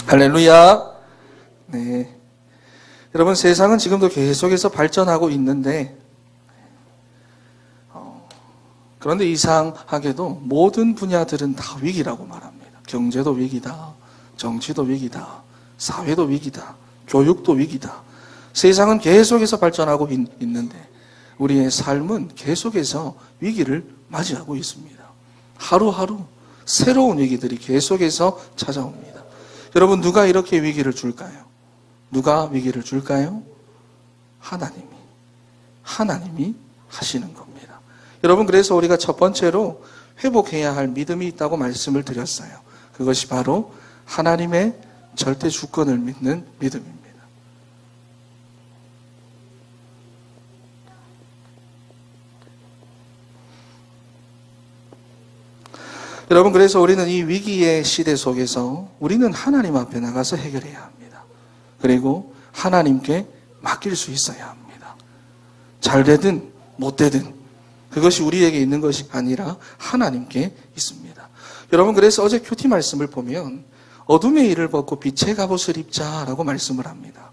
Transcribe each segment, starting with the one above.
할렐루야. 네. 여러분, 세상은 지금도 계속해서 발전하고 있는데, 그런데 이상하게도 모든 분야들은 다 위기라고 말합니다. 경제도 위기다, 정치도 위기다, 사회도 위기다, 교육도 위기다. 세상은 계속해서 발전하고 있는데 우리의 삶은 계속해서 위기를 맞이하고 있습니다. 하루하루 새로운 위기들이 계속해서 찾아옵니다. 여러분, 누가 이렇게 위기를 줄까요? 누가 위기를 줄까요? 하나님이 하시는 겁니다. 여러분, 그래서 우리가 첫 번째로 회복해야 할 믿음이 있다고 말씀을 드렸어요. 그것이 바로 하나님의 절대 주권을 믿는 믿음입니다. 여러분, 그래서 우리는 이 위기의 시대 속에서 우리는 하나님 앞에 나가서 해결해야 합니다. 그리고 하나님께 맡길 수 있어야 합니다. 잘 되든 못 되든 그것이 우리에게 있는 것이 아니라 하나님께 있습니다. 여러분, 그래서 어제 큐티 말씀을 보면 어둠의 일을 벗고 빛의 갑옷을 입자라고 말씀을 합니다.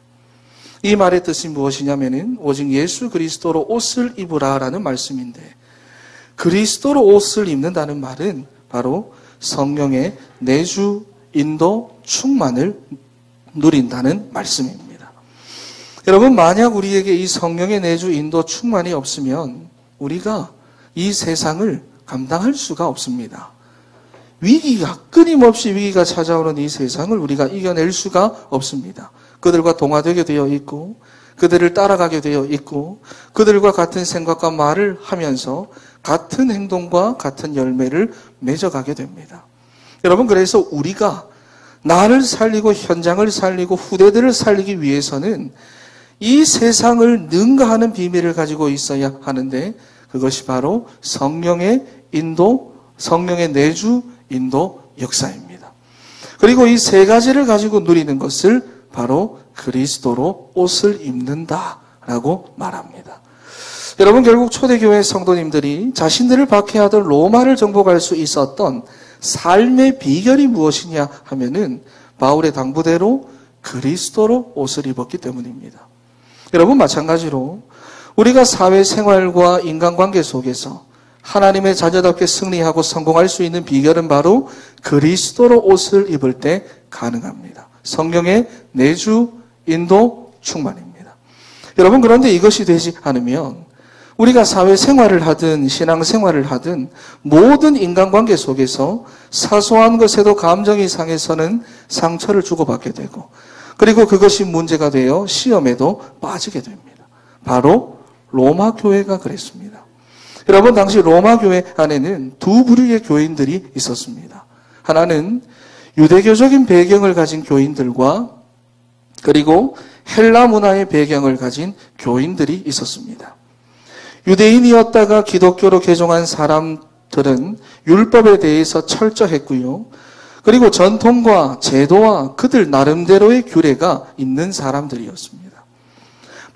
이 말의 뜻이 무엇이냐면은 오직 예수 그리스도로 옷을 입으라라는 말씀인데, 그리스도로 옷을 입는다는 말은 바로 성령의 내주, 인도, 충만을 누린다는 말씀입니다. 여러분, 만약 우리에게 이 성령의 내주, 인도, 충만이 없으면 우리가 이 세상을 감당할 수가 없습니다. 끊임없이 위기가 찾아오는 이 세상을 우리가 이겨낼 수가 없습니다. 그들과 동화되게 되어 있고, 그들을 따라가게 되어 있고, 그들과 같은 생각과 말을 하면서 같은 행동과 같은 열매를 맺어가게 됩니다. 여러분, 그래서 우리가 나를 살리고 현장을 살리고 후대들을 살리기 위해서는 이 세상을 능가하는 비밀을 가지고 있어야 하는데, 그것이 바로 성령의 인도, 성령의 내주, 인도, 역사입니다. 그리고 이 세 가지를 가지고 누리는 것을 바로 그리스도로 옷을 입는다라고 말합니다. 여러분, 결국 초대교회 성도님들이 자신들을 박해하던 로마를 정복할 수 있었던 삶의 비결이 무엇이냐 하면은 바울의 당부대로 그리스도로 옷을 입었기 때문입니다. 여러분, 마찬가지로 우리가 사회생활과 인간관계 속에서 하나님의 자녀답게 승리하고 성공할 수 있는 비결은 바로 그리스도로 옷을 입을 때 가능합니다. 성령의 내주, 인도, 충만입니다. 여러분, 그런데 이것이 되지 않으면 우리가 사회생활을 하든 신앙생활을 하든 모든 인간관계 속에서 사소한 것에도 감정이 상해서는 상처를 주고받게 되고, 그리고 그것이 문제가 되어 시험에도 빠지게 됩니다. 바로 로마 교회가 그랬습니다. 여러분, 당시 로마 교회 안에는 두 부류의 교인들이 있었습니다. 하나는 유대교적인 배경을 가진 교인들과 그리고 헬라 문화의 배경을 가진 교인들이 있었습니다. 유대인이었다가 기독교로 개종한 사람들은 율법에 대해서 철저했고요. 그리고 전통과 제도와 그들 나름대로의 규례가 있는 사람들이었습니다.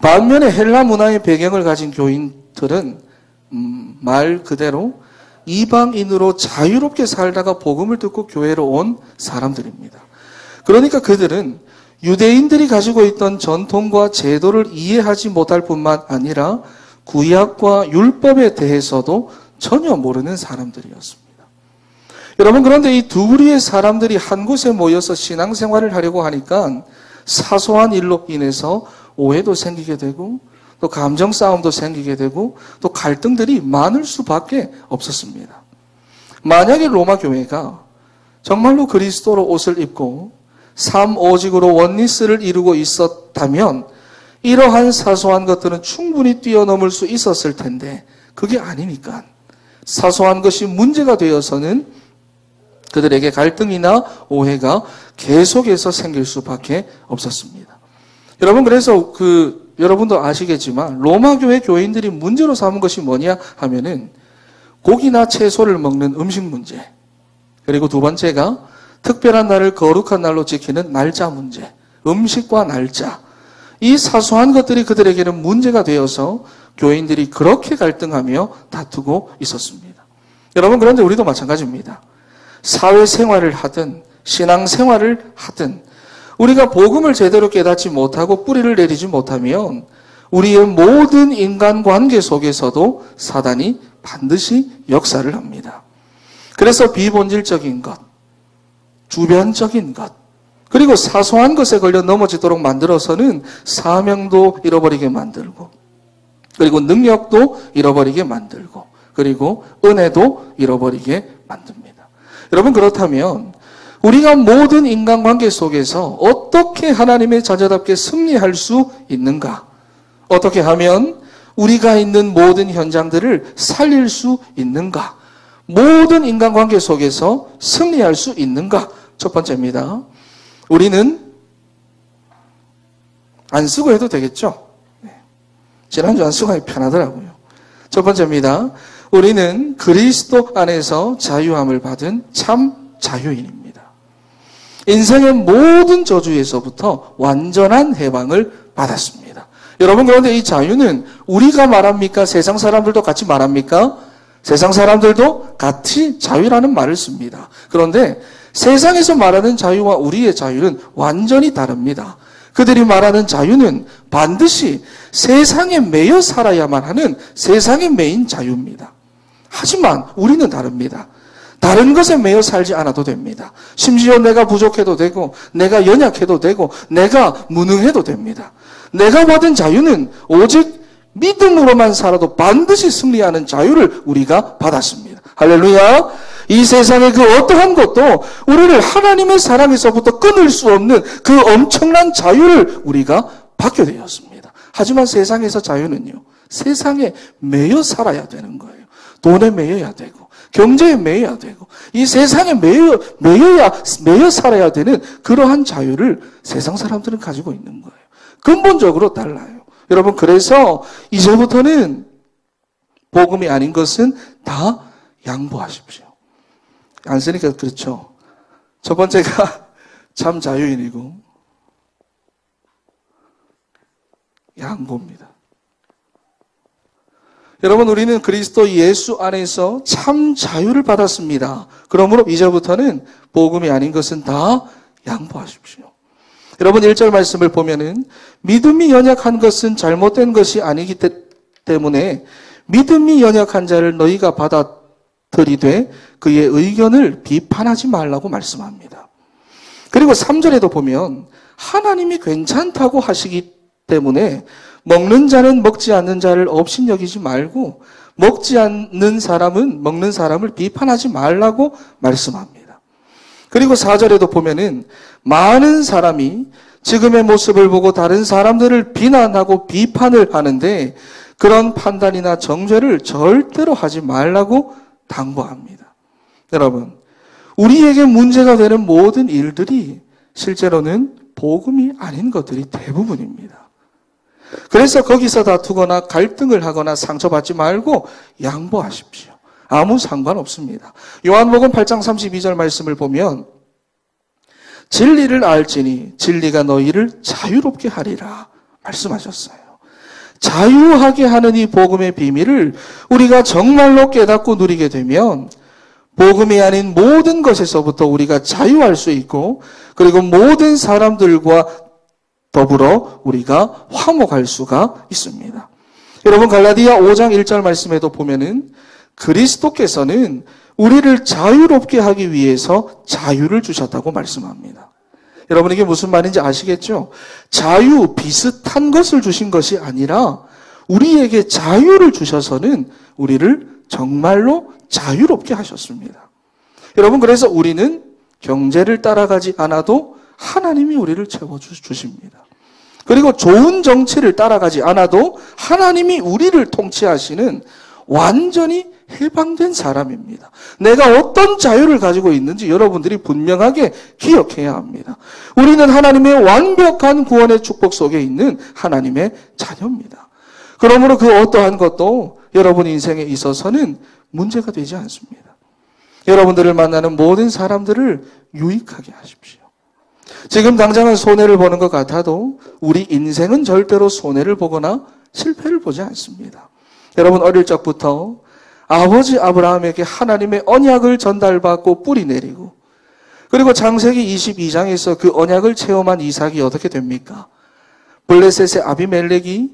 반면에 헬라 문화의 배경을 가진 교인들은 말 그대로 이방인으로 자유롭게 살다가 복음을 듣고 교회로 온 사람들입니다. 그러니까 그들은 유대인들이 가지고 있던 전통과 제도를 이해하지 못할 뿐만 아니라 구약과 율법에 대해서도 전혀 모르는 사람들이었습니다. 여러분, 그런데 이 두 부류의 사람들이 한 곳에 모여서 신앙생활을 하려고 하니까 사소한 일로 인해서 오해도 생기게 되고 또 감정 싸움도 생기게 되고 또 갈등들이 많을 수밖에 없었습니다. 만약에 로마 교회가 정말로 그리스도로 옷을 입고 삶 오직으로 원리스를 이루고 있었다면 이러한 사소한 것들은 충분히 뛰어넘을 수 있었을 텐데 그게 아니니까 사소한 것이 문제가 되어서는 그들에게 갈등이나 오해가 계속해서 생길 수밖에 없었습니다. 여러분, 그래서 여러분도 아시겠지만 로마 교회 교인들이 문제로 삼은 것이 뭐냐 하면은 고기나 채소를 먹는 음식 문제, 그리고 두 번째가 특별한 날을 거룩한 날로 지키는 날짜 문제, 음식과 날짜, 이 사소한 것들이 그들에게는 문제가 되어서 교인들이 그렇게 갈등하며 다투고 있었습니다. 여러분, 그런데 우리도 마찬가지입니다. 사회생활을 하든 신앙생활을 하든 우리가 복음을 제대로 깨닫지 못하고 뿌리를 내리지 못하면 우리의 모든 인간관계 속에서도 사단이 반드시 역사를 합니다. 그래서 비본질적인 것, 주변적인 것, 그리고 사소한 것에 걸려 넘어지도록 만들어서는 사명도 잃어버리게 만들고, 그리고 능력도 잃어버리게 만들고, 그리고 은혜도 잃어버리게 만듭니다. 여러분, 그렇다면 우리가 모든 인간관계 속에서 어떻게 하나님의 자녀답게 승리할 수 있는가? 어떻게 하면 우리가 있는 모든 현장들을 살릴 수 있는가? 모든 인간관계 속에서 승리할 수 있는가? 첫 번째입니다. 우리는 안 쓰고 해도 되겠죠? 지난주 안 쓰고 하기 편하더라고요. 첫 번째입니다. 우리는 그리스도 안에서 자유함을 받은 참 자유인입니다. 인생의 모든 저주에서부터 완전한 해방을 받았습니다. 여러분, 그런데 이 자유는 우리가 말합니까? 세상 사람들도 같이 말합니까? 세상 사람들도 같이 자유라는 말을 씁니다. 그런데 세상에서 말하는 자유와 우리의 자유는 완전히 다릅니다. 그들이 말하는 자유는 반드시 세상에 매여 살아야만 하는 세상에 매인 자유입니다. 하지만 우리는 다릅니다. 다른 것에 매여 살지 않아도 됩니다. 심지어 내가 부족해도 되고, 내가 연약해도 되고, 내가 무능해도 됩니다. 내가 받은 자유는 오직 믿음으로만 살아도 반드시 승리하는 자유를 우리가 받았습니다. 할렐루야! 이 세상의 그 어떠한 것도 우리를 하나님의 사랑에서부터 끊을 수 없는 그 엄청난 자유를 우리가 받게 되었습니다. 하지만 세상에서 자유는요, 세상에 매여 살아야 되는 거예요. 돈에 매여야 되고, 경제에 매여야 되고, 이 세상에 매여 살아야 되는 그러한 자유를 세상 사람들은 가지고 있는 거예요. 근본적으로 달라요. 여러분, 그래서 이제부터는 복음이 아닌 것은 다 양보하십시오. 안 쓰니까 그렇죠. 첫 번째가 참 자유인이고, 양보입니다. 여러분, 우리는 그리스도 예수 안에서 참 자유를 받았습니다. 그러므로 이제부터는 복음이 아닌 것은 다 양보하십시오. 여러분, 1절 말씀을 보면은 믿음이 연약한 것은 잘못된 것이 아니기 때문에 믿음이 연약한 자를 너희가 받아들이되 그의 의견을 비판하지 말라고 말씀합니다. 그리고 3절에도 보면 하나님이 괜찮다고 하시기 때문에 먹는 자는 먹지 않는 자를 업신여기지 말고 먹지 않는 사람은 먹는 사람을 비판하지 말라고 말씀합니다. 그리고 4절에도 보면은 많은 사람이 지금의 모습을 보고 다른 사람들을 비난하고 비판을 하는데 그런 판단이나 정죄를 절대로 하지 말라고 당부합니다. 여러분, 우리에게 문제가 되는 모든 일들이 실제로는 복음이 아닌 것들이 대부분입니다. 그래서 거기서 다투거나 갈등을 하거나 상처받지 말고 양보하십시오. 아무 상관없습니다. 요한복음 8장 32절 말씀을 보면 진리를 알지니 진리가 너희를 자유롭게 하리라 말씀하셨어요. 자유하게 하는 이 복음의 비밀을 우리가 정말로 깨닫고 누리게 되면 복음이 아닌 모든 것에서부터 우리가 자유할 수 있고, 그리고 모든 사람들과 더불어 우리가 화목할 수가 있습니다. 여러분, 갈라디아 5장 1절 말씀에도 보면은 그리스도께서는 우리를 자유롭게 하기 위해서 자유를 주셨다고 말씀합니다. 여러분, 이게 무슨 말인지 아시겠죠? 자유, 비슷한 것을 주신 것이 아니라 우리에게 자유를 주셔서는 우리를 정말로 자유롭게 하셨습니다. 여러분, 그래서 우리는 경제를 따라가지 않아도 하나님이 우리를 채워주십니다. 그리고 좋은 정치를 따라가지 않아도 하나님이 우리를 통치하시는 완전히 해방된 사람입니다. 내가 어떤 자유를 가지고 있는지 여러분들이 분명하게 기억해야 합니다. 우리는 하나님의 완벽한 구원의 축복 속에 있는 하나님의 자녀입니다. 그러므로 그 어떠한 것도 여러분 인생에 있어서는 문제가 되지 않습니다. 여러분들을 만나는 모든 사람들을 유익하게 하십시오. 지금 당장은 손해를 보는 것 같아도 우리 인생은 절대로 손해를 보거나 실패를 보지 않습니다. 여러분, 어릴 적부터 아버지 아브라함에게 하나님의 언약을 전달받고 뿌리 내리고, 그리고 창세기 22장에서 그 언약을 체험한 이삭이 어떻게 됩니까? 블레셋의 아비멜렉이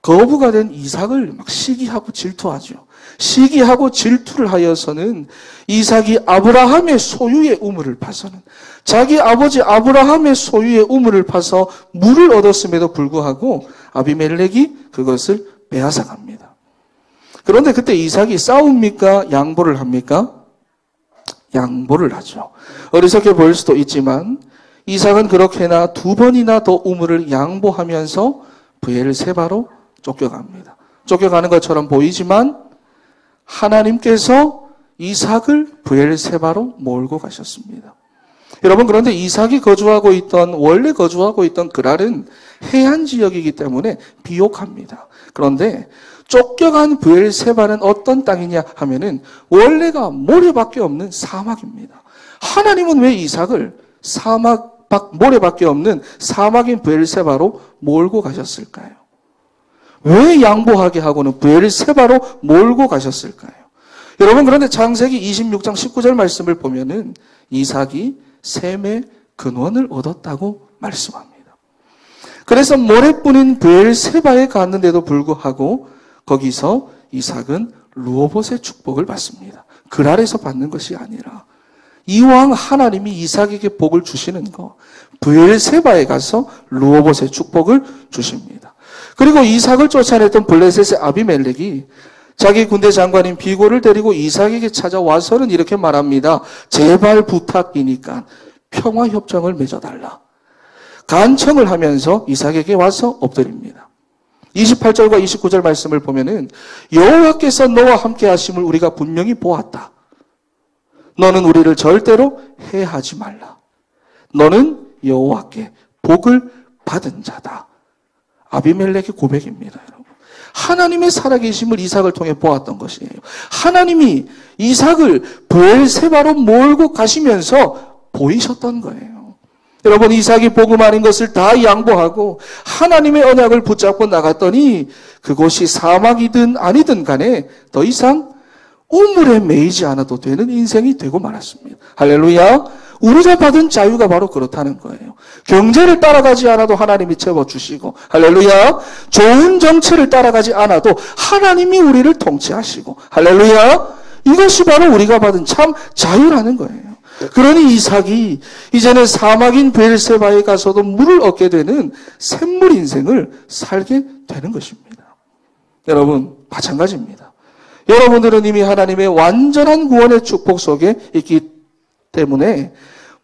거부가 된 이삭을 막 시기하고 질투하죠. 시기하고 질투를 하여서는 이삭이 아브라함의 소유의 우물을 파서는 자기 아버지 아브라함의 소유의 우물을 파서 물을 얻었음에도 불구하고 아비멜렉이 그것을 빼앗아갑니다. 그런데 그때 이삭이 싸웁니까? 양보를 합니까? 양보를 하죠. 어리석게 보일 수도 있지만 이삭은 그렇게나 2번이나 더 우물을 양보하면서 브엘세바로 쫓겨갑니다. 쫓겨가는 것처럼 보이지만 하나님께서 이삭을 브엘세바로 몰고 가셨습니다. 여러분, 그런데 이삭이 원래 거주하고 있던 그랄은 해안 지역이기 때문에 비옥합니다. 그런데 쫓겨간 브엘세바는 어떤 땅이냐 하면은 원래가 모래밖에 없는 사막입니다. 하나님은 왜 이삭을 모래밖에 없는 사막인 브엘세바로 몰고 가셨을까요? 왜 양보하게 하고는 브엘세바로 몰고 가셨을까요? 여러분, 그런데 창세기 26장 19절 말씀을 보면은 이삭이 셈의 근원을 얻었다고 말씀합니다. 그래서 모래뿐인 브엘세바에 갔는데도 불구하고 거기서 이삭은 르호봇의 축복을 받습니다. 그랄에서 받는 것이 아니라 이왕 하나님이 이삭에게 복을 주시는 거, 브엘세바에 가서 르호봇의 축복을 주십니다. 그리고 이삭을 쫓아냈던 블레셋의 아비멜렉이 자기 군대 장관인 비골을 데리고 이삭에게 찾아와서는 이렇게 말합니다. 제발 부탁이니까 평화협정을 맺어달라. 간청을 하면서 이삭에게 와서 엎드립니다. 28절과 29절 말씀을 보면은 여호와께서 너와 함께 하심을 우리가 분명히 보았다. 너는 우리를 절대로 해하지 말라. 너는 여호와께 복을 받은 자다. 아비멜렉의 고백입니다, 여러분. 하나님의 살아계심을 이삭을 통해 보았던 것이에요. 하나님이 이삭을 브엘세바로 몰고 가시면서 보이셨던 거예요. 여러분, 이삭이 복음 아닌 것을 다 양보하고 하나님의 언약을 붙잡고 나갔더니 그곳이 사막이든 아니든 간에 더 이상 우물에 매이지 않아도 되는 인생이 되고 말았습니다. 할렐루야. 우리가 받은 자유가 바로 그렇다는 거예요. 경제를 따라가지 않아도 하나님이 채워주시고, 할렐루야. 좋은 정치를 따라가지 않아도 하나님이 우리를 통치하시고, 할렐루야. 이것이 바로 우리가 받은 참 자유라는 거예요. 그러니 이삭이 이제는 사막인 브엘세바에 가서도 물을 얻게 되는 샘물 인생을 살게 되는 것입니다. 여러분, 마찬가지입니다. 여러분들은 이미 하나님의 완전한 구원의 축복 속에 있기 때문에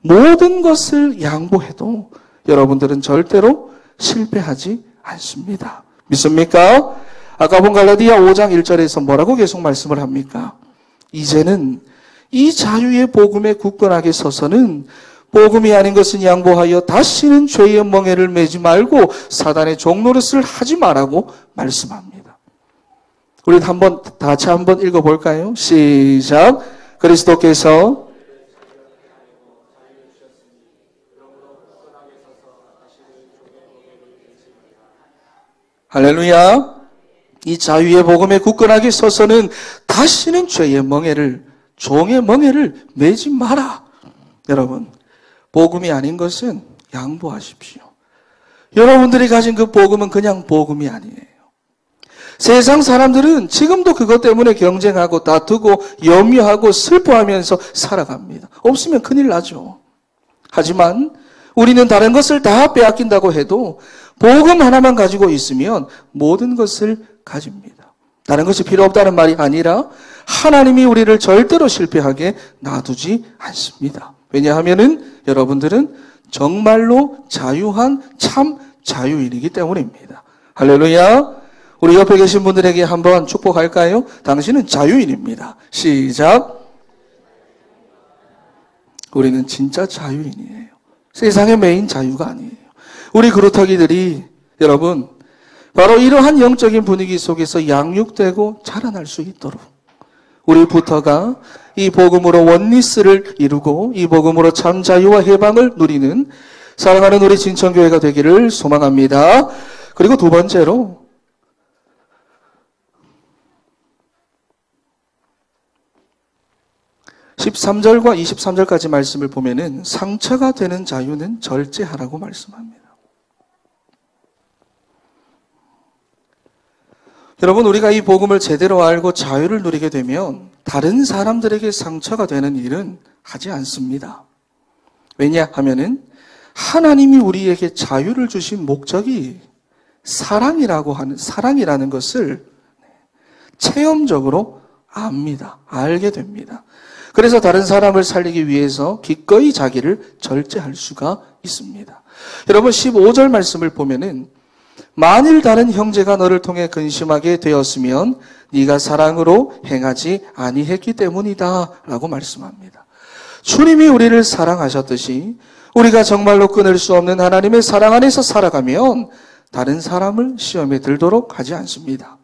모든 것을 양보해도 여러분들은 절대로 실패하지 않습니다. 믿습니까? 아까 본 갈라디아 5장 1절에서 뭐라고 계속 말씀을 합니까? 이제는 이 자유의 복음에 굳건하게 서서는 복음이 아닌 것은 양보하여 다시는 죄의 멍에를 매지 말고 사단의 종노릇을 하지 말라고 말씀합니다. 우리 다 같이 한번 읽어볼까요? 시작. 그리스도께서 할렐루야. 이 자유의 복음에 굳건하게 서서는 다시는 죄의 멍에를, 종의 멍에를 매지 마라. 여러분, 복음이 아닌 것은 양보하십시오. 여러분들이 가진 그 복음은 그냥 복음이 아니에요. 세상 사람들은 지금도 그것 때문에 경쟁하고 다투고 염려하고 슬퍼하면서 살아갑니다. 없으면 큰일 나죠. 하지만 우리는 다른 것을 다 빼앗긴다고 해도 복음 하나만 가지고 있으면 모든 것을 가집니다. 다른 것이 필요 없다는 말이 아니라 하나님이 우리를 절대로 실패하게 놔두지 않습니다. 왜냐하면은 여러분들은 정말로 자유한 참 자유인이기 때문입니다. 할렐루야. 우리 옆에 계신 분들에게 한번 축복할까요? 당신은 자유인입니다. 시작. 우리는 진짜 자유인이에요. 세상의 메인 자유가 아니에요. 우리 그루터기들이 여러분 바로 이러한 영적인 분위기 속에서 양육되고 자라날 수 있도록 우리부터가 이 복음으로 원리스를 이루고 이 복음으로 참 자유와 해방을 누리는 사랑하는 우리 진천교회가 되기를 소망합니다. 그리고 두 번째로 13절과 23절까지 말씀을 보면은 상처가 되는 자유는 절제하라고 말씀합니다. 여러분, 우리가 이 복음을 제대로 알고 자유를 누리게 되면 다른 사람들에게 상처가 되는 일은 하지 않습니다. 왜냐하면은 하나님이 우리에게 자유를 주신 목적이 사랑이라는 것을 체험적으로 압니다. 알게 됩니다. 그래서 다른 사람을 살리기 위해서 기꺼이 자기를 절제할 수가 있습니다. 여러분, 15절 말씀을 보면은 만일 다른 형제가 너를 통해 근심하게 되었으면 네가 사랑으로 행하지 아니했기 때문이다 라고 말씀합니다. 주님이 우리를 사랑하셨듯이 우리가 정말로 끊을 수 없는 하나님의 사랑 안에서 살아가면 다른 사람을 시험에 들도록 하지 않습니다.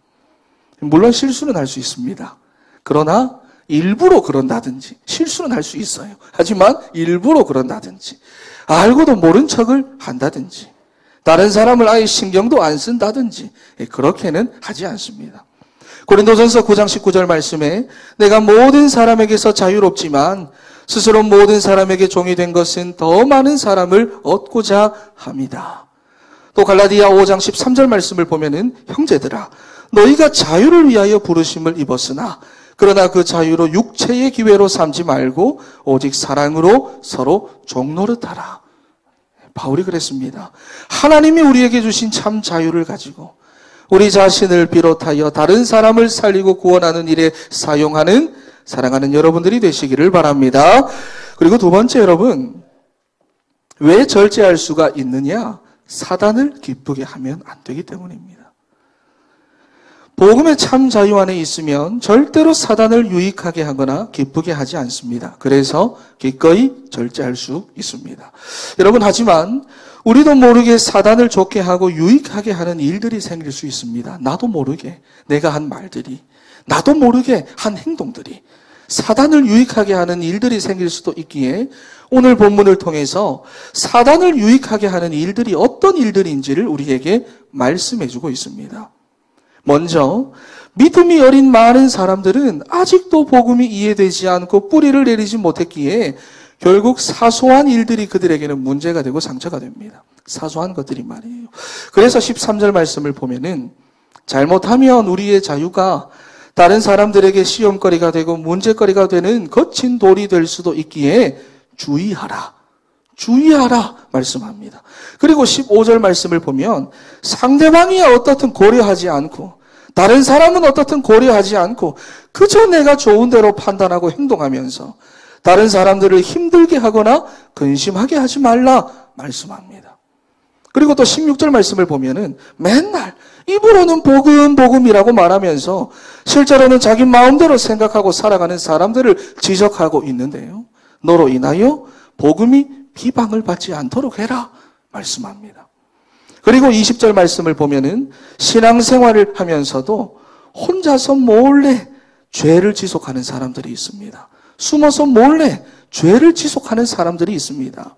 물론 실수는 할 수 있습니다. 그러나 일부러 그런다든지, 실수는 할 수 있어요. 하지만 일부러 그런다든지, 알고도 모른 척을 한다든지, 다른 사람을 아예 신경도 안 쓴다든지 그렇게는 하지 않습니다. 고린도전서 9장 19절 말씀에 내가 모든 사람에게서 자유롭지만 스스로 모든 사람에게 종이 된 것은 더 많은 사람을 얻고자 합니다. 또 갈라디아 5장 13절 말씀을 보면은 형제들아 너희가 자유를 위하여 부르심을 입었으나 그러나 그 자유로 육체의 기회로 삼지 말고 오직 사랑으로 서로 종노릇하라. 바울이 그랬습니다. 하나님이 우리에게 주신 참 자유를 가지고 우리 자신을 비롯하여 다른 사람을 살리고 구원하는 일에 사용하는 사랑하는 여러분들이 되시기를 바랍니다. 그리고 두 번째, 여러분, 왜 절제할 수가 있느냐? 사단을 기쁘게 하면 안 되기 때문입니다. 복음의 참 자유 안에 있으면 절대로 사단을 유익하게 하거나 기쁘게 하지 않습니다. 그래서 기꺼이 절제할 수 있습니다. 여러분, 하지만 우리도 모르게 사단을 좋게 하고 유익하게 하는 일들이 생길 수 있습니다. 나도 모르게 내가 한 말들이, 나도 모르게 한 행동들이 사단을 유익하게 하는 일들이 생길 수도 있기에 오늘 본문을 통해서 사단을 유익하게 하는 일들이 어떤 일들인지를 우리에게 말씀해주고 있습니다. 먼저 믿음이 어린 많은 사람들은 아직도 복음이 이해되지 않고 뿌리를 내리지 못했기에 결국 사소한 일들이 그들에게는 문제가 되고 상처가 됩니다. 사소한 것들이 말이에요. 그래서 13절 말씀을 보면은 잘못하면 우리의 자유가 다른 사람들에게 시험거리가 되고 문제거리가 되는 거친 돌이 될 수도 있기에 주의하라. 주의하라 말씀합니다. 그리고 15절 말씀을 보면 상대방이 어떻든 고려하지 않고 다른 사람은 어떻든 고려하지 않고 그저 내가 좋은 대로 판단하고 행동하면서 다른 사람들을 힘들게 하거나 근심하게 하지 말라 말씀합니다. 그리고 또 16절 말씀을 보면은 맨날 입으로는 복음이라고 말하면서 실제로는 자기 마음대로 생각하고 살아가는 사람들을 지적하고 있는데요. 너로 인하여 복음이 비방을 받지 않도록 해라 말씀합니다. 그리고 20절 말씀을 보면은 신앙생활을 하면서도 혼자서 몰래 죄를 지속하는 사람들이 있습니다. 숨어서 몰래 죄를 지속하는 사람들이 있습니다.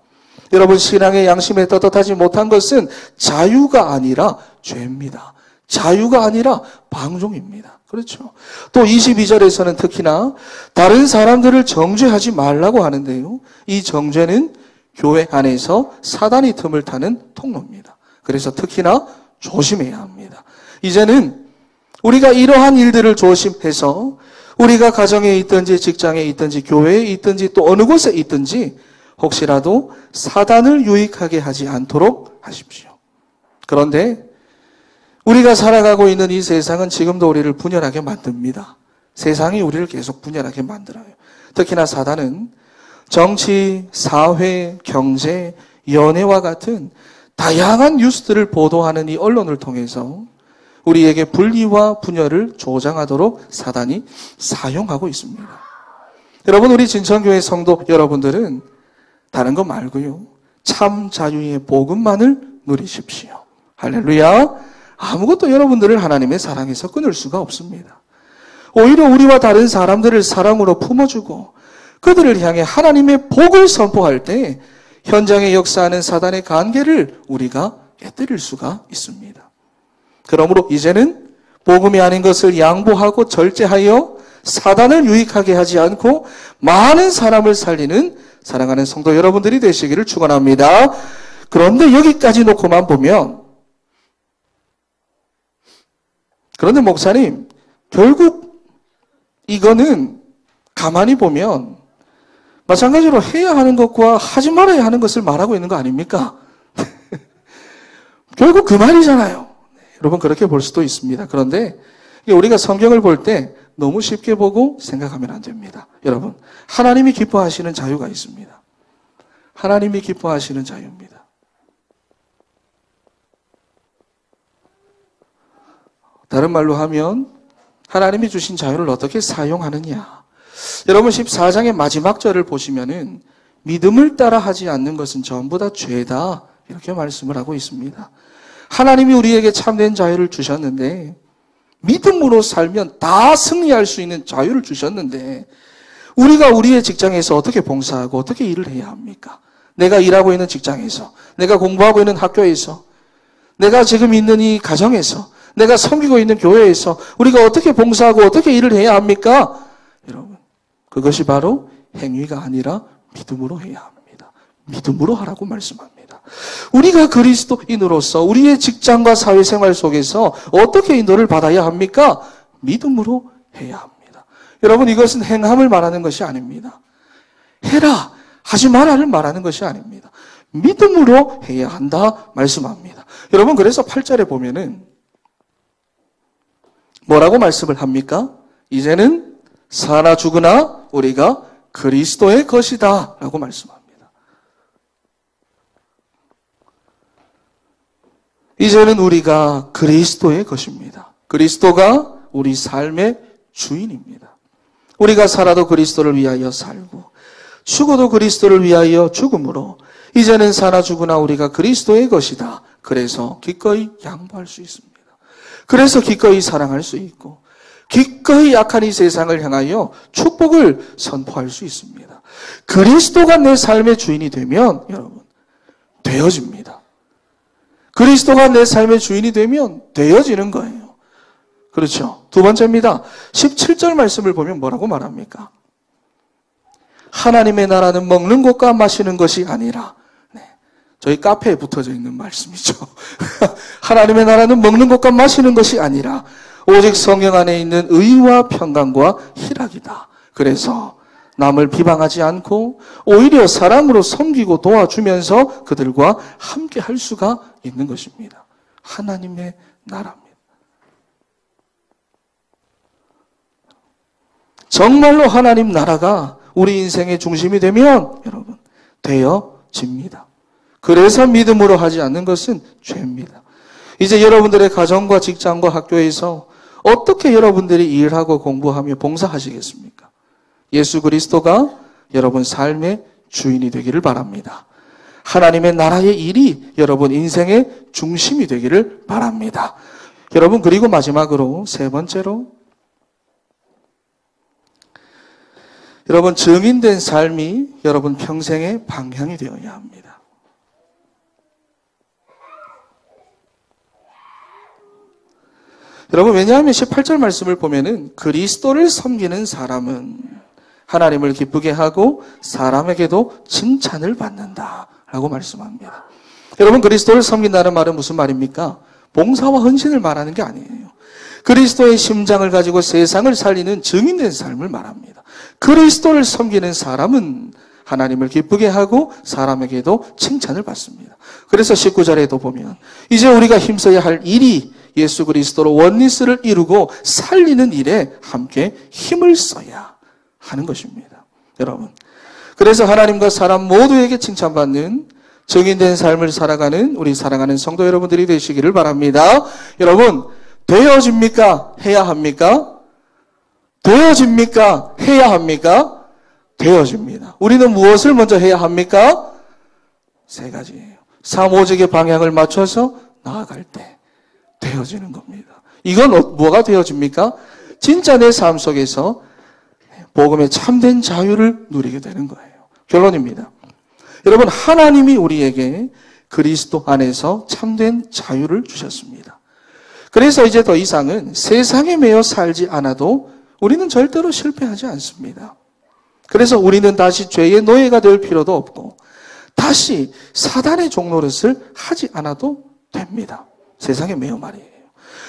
여러분, 신앙의 양심에 떳떳하지 못한 것은 자유가 아니라 죄입니다. 자유가 아니라 방종입니다. 그렇죠. 또 22절에서는 특히나 다른 사람들을 정죄하지 말라고 하는데요. 이 정죄는 교회 안에서 사단이 틈을 타는 통로입니다. 그래서 특히나 조심해야 합니다. 이제는 우리가 이러한 일들을 조심해서 우리가 가정에 있든지 직장에 있든지 교회에 있든지 또 어느 곳에 있든지 혹시라도 사단을 유익하게 하지 않도록 하십시오. 그런데 우리가 살아가고 있는 이 세상은 지금도 우리를 분열하게 만듭니다. 세상이 우리를 계속 분열하게 만들어요. 특히나 사단은 정치, 사회, 경제, 연애와 같은 다양한 뉴스들을 보도하는 이 언론을 통해서 우리에게 분리와 분열을 조장하도록 사단이 사용하고 있습니다. 여러분, 우리 진천교회 성도 여러분들은 다른 거 말고요, 참 자유의 복음만을 누리십시오. 할렐루야. 아무것도 여러분들을 하나님의 사랑에서 끊을 수가 없습니다. 오히려 우리와 다른 사람들을 사랑으로 품어주고 그들을 향해 하나님의 복을 선포할 때 현장에 역사하는 사단의 관계를 우리가 깨뜨릴 수가 있습니다. 그러므로 이제는 복음이 아닌 것을 양보하고 절제하여 사단을 유익하게 하지 않고 많은 사람을 살리는 사랑하는 성도 여러분들이 되시기를 축원합니다. 그런데 여기까지 놓고만 보면, 그런데 목사님, 결국 이거는 가만히 보면 마찬가지로 해야 하는 것과 하지 말아야 하는 것을 말하고 있는 거 아닙니까? 결국 그 말이잖아요. 여러분 그렇게 볼 수도 있습니다. 그런데 우리가 성경을 볼 때 너무 쉽게 보고 생각하면 안 됩니다. 여러분, 하나님이 기뻐하시는 자유가 있습니다. 하나님이 기뻐하시는 자유입니다. 다른 말로 하면 하나님이 주신 자유를 어떻게 사용하느냐. 여러분 14장의 마지막 절을 보시면은 믿음을 따라 하지 않는 것은 전부 다 죄다 이렇게 말씀을 하고 있습니다. 하나님이 우리에게 참된 자유를 주셨는데 믿음으로 살면 다 승리할 수 있는 자유를 주셨는데 우리가 우리의 직장에서 어떻게 봉사하고 어떻게 일을 해야 합니까? 내가 일하고 있는 직장에서, 내가 공부하고 있는 학교에서, 내가 지금 있는 이 가정에서, 내가 섬기고 있는 교회에서 우리가 어떻게 봉사하고 어떻게 일을 해야 합니까? 여러분, 그것이 바로 행위가 아니라 믿음으로 해야 합니다. 믿음으로 하라고 말씀합니다. 우리가 그리스도인으로서 우리의 직장과 사회생활 속에서 어떻게 인도를 받아야 합니까? 믿음으로 해야 합니다. 여러분, 이것은 행함을 말하는 것이 아닙니다. 해라, 하지 마라를 말하는 것이 아닙니다. 믿음으로 해야 한다 말씀합니다. 여러분, 그래서 8절에 보면은 뭐라고 말씀을 합니까? 이제는 사나 죽으나 우리가 그리스도의 것이다 라고 말씀합니다. 이제는 우리가 그리스도의 것입니다. 그리스도가 우리 삶의 주인입니다. 우리가 살아도 그리스도를 위하여 살고 죽어도 그리스도를 위하여 죽음으로 이제는 사나 죽으나 우리가 그리스도의 것이다. 그래서 기꺼이 양보할 수 있습니다. 그래서 기꺼이 사랑할 수 있고 기꺼이 약한 이 세상을 향하여 축복을 선포할 수 있습니다. 그리스도가 내 삶의 주인이 되면 여러분 되어집니다. 그리스도가 내 삶의 주인이 되면 되어지는 거예요. 그렇죠? 두 번째입니다. 17절 말씀을 보면 뭐라고 말합니까? 하나님의 나라는 먹는 것과 마시는 것이 아니라, 네, 저희 카페에 붙어져 있는 말씀이죠. 하나님의 나라는 먹는 것과 마시는 것이 아니라 오직 성령 안에 있는 의와 평강과 희락이다. 그래서 남을 비방하지 않고 오히려 사랑으로 섬기고 도와주면서 그들과 함께 할 수가 있는 것입니다. 하나님의 나라입니다. 정말로 하나님 나라가 우리 인생의 중심이 되면 여러분 되어집니다. 그래서 믿음으로 하지 않는 것은 죄입니다. 이제 여러분들의 가정과 직장과 학교에서 어떻게 여러분들이 일하고 공부하며 봉사하시겠습니까? 예수 그리스도가 여러분 삶의 주인이 되기를 바랍니다. 하나님의 나라의 일이 여러분 인생의 중심이 되기를 바랍니다. 여러분, 그리고 마지막으로 세 번째로 여러분 증인된 삶이 여러분 평생의 방향이 되어야 합니다. 여러분, 왜냐하면 18절 말씀을 보면은 그리스도를 섬기는 사람은 하나님을 기쁘게 하고 사람에게도 칭찬을 받는다 라고 말씀합니다. 여러분, 그리스도를 섬긴다는 말은 무슨 말입니까? 봉사와 헌신을 말하는 게 아니에요. 그리스도의 심장을 가지고 세상을 살리는 증인된 삶을 말합니다. 그리스도를 섬기는 사람은 하나님을 기쁘게 하고 사람에게도 칭찬을 받습니다. 그래서 19절에도 보면 이제 우리가 힘써야 할 일이 예수 그리스도로 원리스를 이루고 살리는 일에 함께 힘을 써야 하는 것입니다. 여러분, 그래서 하나님과 사람 모두에게 칭찬받는 증인된 삶을 살아가는 우리 사랑하는 성도 여러분들이 되시기를 바랍니다. 여러분, 되어집니까? 해야 합니까? 되어집니까? 해야 합니까? 되어집니다. 우리는 무엇을 먼저 해야 합니까? 세 가지예요. 사모직의 방향을 맞춰서 나아갈 때 되어지는 겁니다. 이건 뭐가 되어집니까? 진짜 내 삶 속에서 복음의 참된 자유를 누리게 되는 거예요. 결론입니다. 여러분, 하나님이 우리에게 그리스도 안에서 참된 자유를 주셨습니다. 그래서 이제 더 이상은 세상에 매여 살지 않아도 우리는 절대로 실패하지 않습니다. 그래서 우리는 다시 죄의 노예가 될 필요도 없고 다시 사단의 종노릇을 하지 않아도 됩니다. 세상에 매우 말이에요.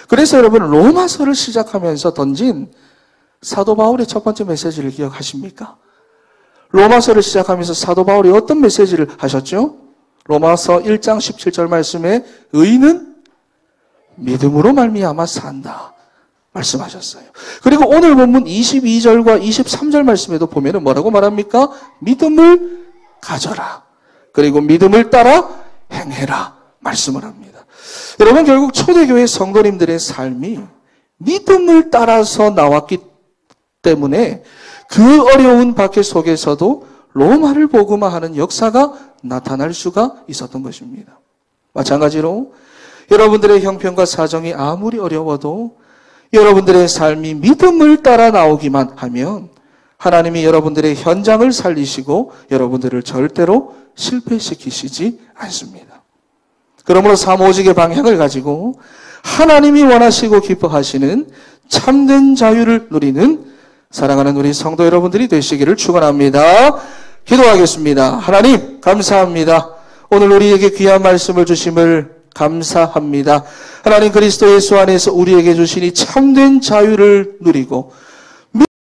그래서 여러분 로마서를 시작하면서 던진 사도 바울의 첫 번째 메시지를 기억하십니까? 로마서를 시작하면서 사도 바울이 어떤 메시지를 하셨죠? 로마서 1장 17절 말씀에 의인은 믿음으로 말미암아 산다 말씀하셨어요. 그리고 오늘 본문 22절과 23절 말씀에도 보면은 뭐라고 말합니까? 믿음을 가져라. 그리고 믿음을 따라 행해라 말씀을 합니다. 여러분 결국 초대교회 성도님들의 삶이 믿음을 따라서 나왔기 때문에 그 어려운 박해 속에서도 로마를 복음화하는 역사가 나타날 수가 있었던 것입니다. 마찬가지로 여러분들의 형편과 사정이 아무리 어려워도 여러분들의 삶이 믿음을 따라 나오기만 하면 하나님이 여러분들의 현장을 살리시고 여러분들을 절대로 실패시키시지 않습니다. 그러므로 사모직의 방향을 가지고 하나님이 원하시고 기뻐하시는 참된 자유를 누리는 사랑하는 우리 성도 여러분들이 되시기를 축원합니다. 기도하겠습니다. 하나님 감사합니다. 오늘 우리에게 귀한 말씀을 주심을 감사합니다. 하나님 그리스도 예수 안에서 우리에게 주신 이 참된 자유를 누리고